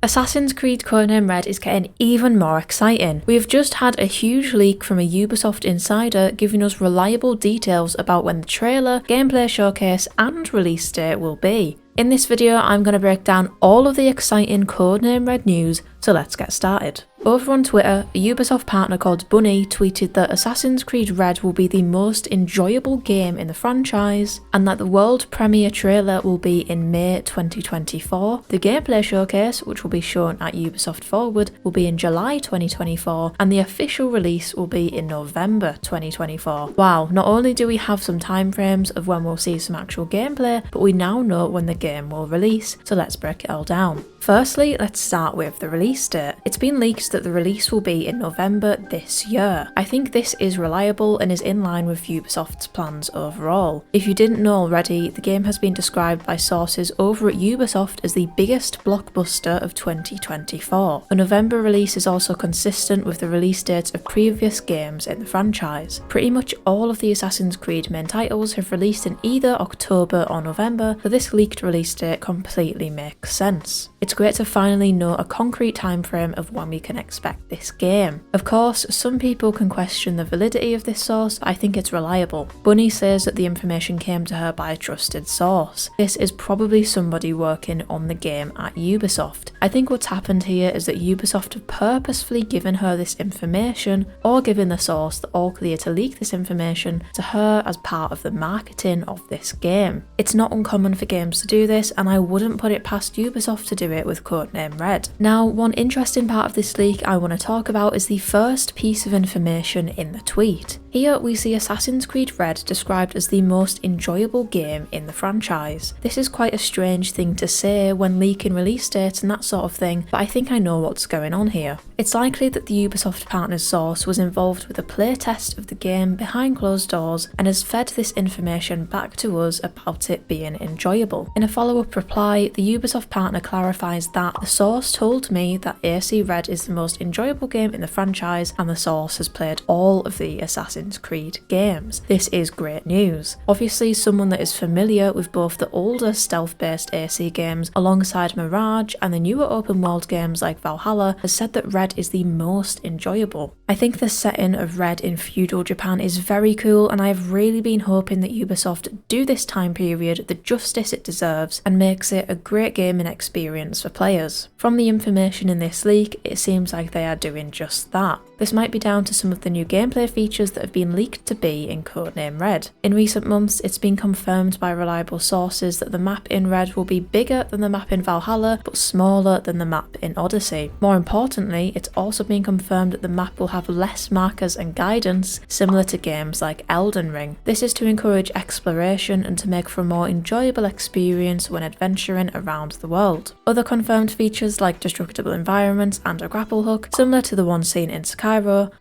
Assassin's Creed Codename Red is getting even more exciting. We've just had a huge leak from a Ubisoft insider giving us reliable details about when the trailer, gameplay showcase and release date will be. In this video I'm going to break down all of the exciting Codename Red news, so let's get started. Over on Twitter, a Ubisoft partner called Bunny tweeted that Assassin's Creed Red will be the most enjoyable game in the franchise, and that the world premiere trailer will be in May 2024. The gameplay showcase, which will be shown at Ubisoft Forward, will be in July 2024, and the official release will be in November 2024. Wow, not only do we have some timeframes of when we'll see some actual gameplay, but we now know when the game will release, so let's break it all down. Firstly, let's start with the release date. It's been leaked that the release will be in November this year. I think this is reliable and is in line with Ubisoft's plans overall. If you didn't know already, the game has been described by sources over at Ubisoft as the biggest blockbuster of 2024. A November release is also consistent with the release dates of previous games in the franchise. Pretty much all of the Assassin's Creed main titles have released in either October or November, so this leaked release date completely makes sense. It's great to finally know a concrete time frame of when we can expect this game. Of course, some people can question the validity of this source, but I think it's reliable. Bunny says that the information came to her by a trusted source. This is probably somebody working on the game at Ubisoft. I think what's happened here is that Ubisoft have purposefully given her this information, or given the source the all clear to leak this information to her as part of the marketing of this game. It's not uncommon for games to do this, and I wouldn't put it past Ubisoft to do it with Codename Red. Now, one interesting part of this leak I want to talk about is the first piece of information in the tweet. Here we see Assassin's Creed Red described as the most enjoyable game in the franchise. This is quite a strange thing to say when leaking release dates and that sort of thing, but I think I know what's going on here. It's likely that the Ubisoft partner's source was involved with a playtest of the game behind closed doors and has fed this information back to us about it being enjoyable. In a follow-up reply, the Ubisoft partner clarifies that the source told me that AC Red is the most enjoyable game in the franchise and the source has played all of the Assassin's Creed games. This is great news. Obviously, someone that is familiar with both the older stealth-based AC games alongside Mirage and the newer open world games like Valhalla has said that Red is the most enjoyable. I think the setting of Red in feudal Japan is very cool, and I have really been hoping that Ubisoft do this time period the justice it deserves and makes it a great gaming experience for players. From the information in this leak, it seems like they are doing just that. This might be down to some of the new gameplay features that have been leaked to be in Codename Red. In recent months, it's been confirmed by reliable sources that the map in Red will be bigger than the map in Valhalla, but smaller than the map in Odyssey. More importantly, it's also been confirmed that the map will have less markers and guidance, similar to games like Elden Ring. This is to encourage exploration and to make for a more enjoyable experience when adventuring around the world. Other confirmed features like destructible environments and a grapple hook, similar to the one seen in Skyrim,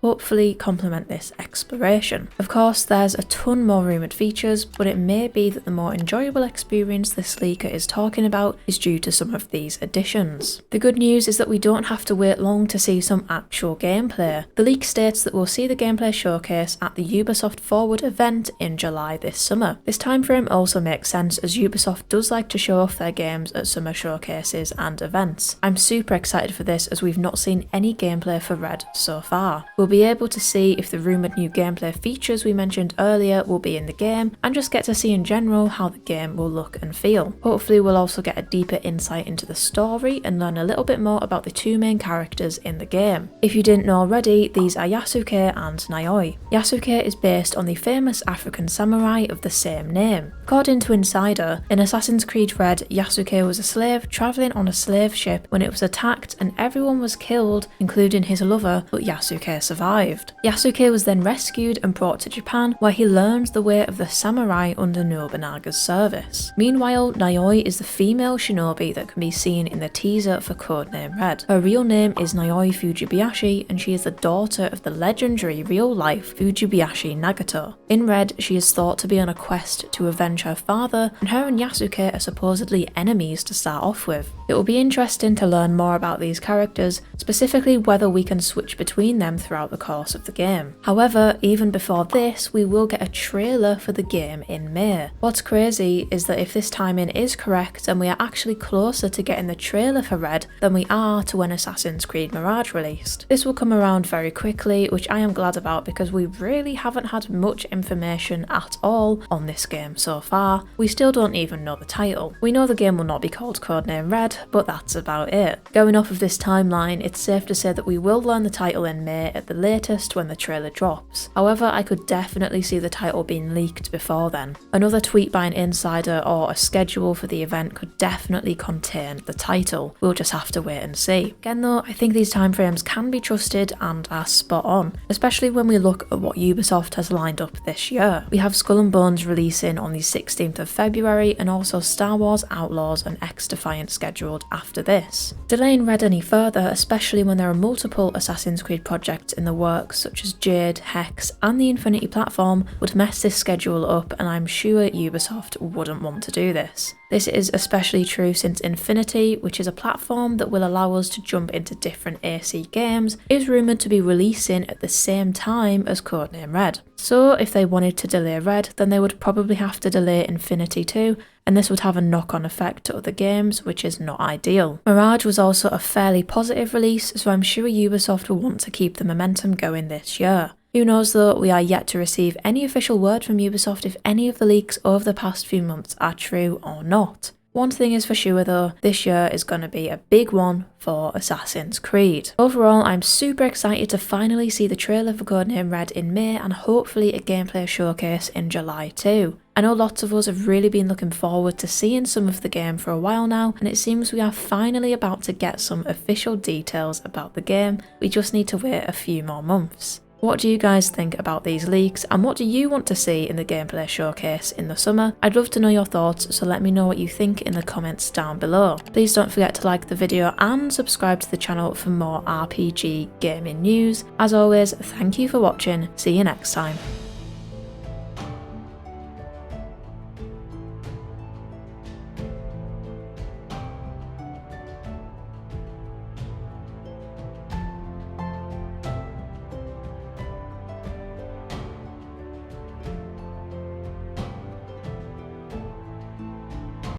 hopefully complement this exploration. Of course, there's a ton more rumoured features, but it may be that the more enjoyable experience this leaker is talking about is due to some of these additions. The good news is that we don't have to wait long to see some actual gameplay. The leak states that we'll see the gameplay showcase at the Ubisoft Forward event in July this summer. This timeframe also makes sense as Ubisoft does like to show off their games at summer showcases and events. I'm super excited for this as we've not seen any gameplay for Red so far. We'll be able to see if the rumoured new gameplay features we mentioned earlier will be in the game, and just get to see in general how the game will look and feel. Hopefully we'll also get a deeper insight into the story and learn a little bit more about the two main characters in the game. If you didn't know already, these are Yasuke and Nayoi. Yasuke is based on the famous African samurai of the same name. According to Insider, in Assassin's Creed Red, Yasuke was a slave travelling on a slave ship when it was attacked and everyone was killed, including his lover, but Yasuke survived. Yasuke was then rescued and brought to Japan, where he learned the way of the samurai under Nobunaga's service. Meanwhile, Nayoi is the female shinobi that can be seen in the teaser for Codename Red. Her real name is Nayoi Fujibayashi, and she is the daughter of the legendary real-life Fujibayashi Nagato. In Red, she is thought to be on a quest to avenge her father, and her and Yasuke are supposedly enemies to start off with. It will be interesting to learn more about these characters, specifically whether we can switch between them throughout the course of the game. However, even before this, we will get a trailer for the game in May. What's crazy is that if this timing is correct, and we are actually closer to getting the trailer for Red than we are to when Assassin's Creed Mirage released. This will come around very quickly, which I am glad about because we really haven't had much information at all on this game so far. We still don't even know the title. We know the game will not be called Codename Red, but that's about it. Going off of this timeline, it's safe to say that we will learn the title in May at the latest when the trailer drops. However, I could definitely see the title being leaked before then. Another tweet by an insider or a schedule for the event could definitely contain the title. We'll just have to wait and see. Again though, I think these timeframes can be trusted and are spot on, especially when we look at what Ubisoft has lined up this year. We have Skull and Bones releasing on the 16th of February and also Star Wars Outlaws and X-Defiant scheduled after this. Delaying Red any further, especially when there are multiple Assassin's Creed projects in the works such as Jade, Hex and the Infinity platform, would mess this schedule up, and I'm sure Ubisoft wouldn't want to do this. This is especially true since Infinity, which is a platform that will allow us to jump into different AC games, is rumoured to be releasing at the same time as Codename Red. So if they wanted to delay Red, then they would probably have to delay Infinity too, and this would have a knock-on effect to other games, which is not ideal. Mirage was also a fairly positive release, so I'm sure Ubisoft will want to keep the momentum going this year. Who knows though, we are yet to receive any official word from Ubisoft if any of the leaks over the past few months are true or not. One thing is for sure though, this year is going to be a big one for Assassin's Creed. Overall, I'm super excited to finally see the trailer for Codename Red in May and hopefully a gameplay showcase in July too. I know lots of us have really been looking forward to seeing some of the game for a while now, and it seems we are finally about to get some official details about the game. We just need to wait a few more months. What do you guys think about these leaks, and what do you want to see in the gameplay showcase in the summer? I'd love to know your thoughts, so let me know what you think in the comments down below. Please don't forget to like the video and subscribe to the channel for more RPG gaming news. As always, thank you for watching, see you next time.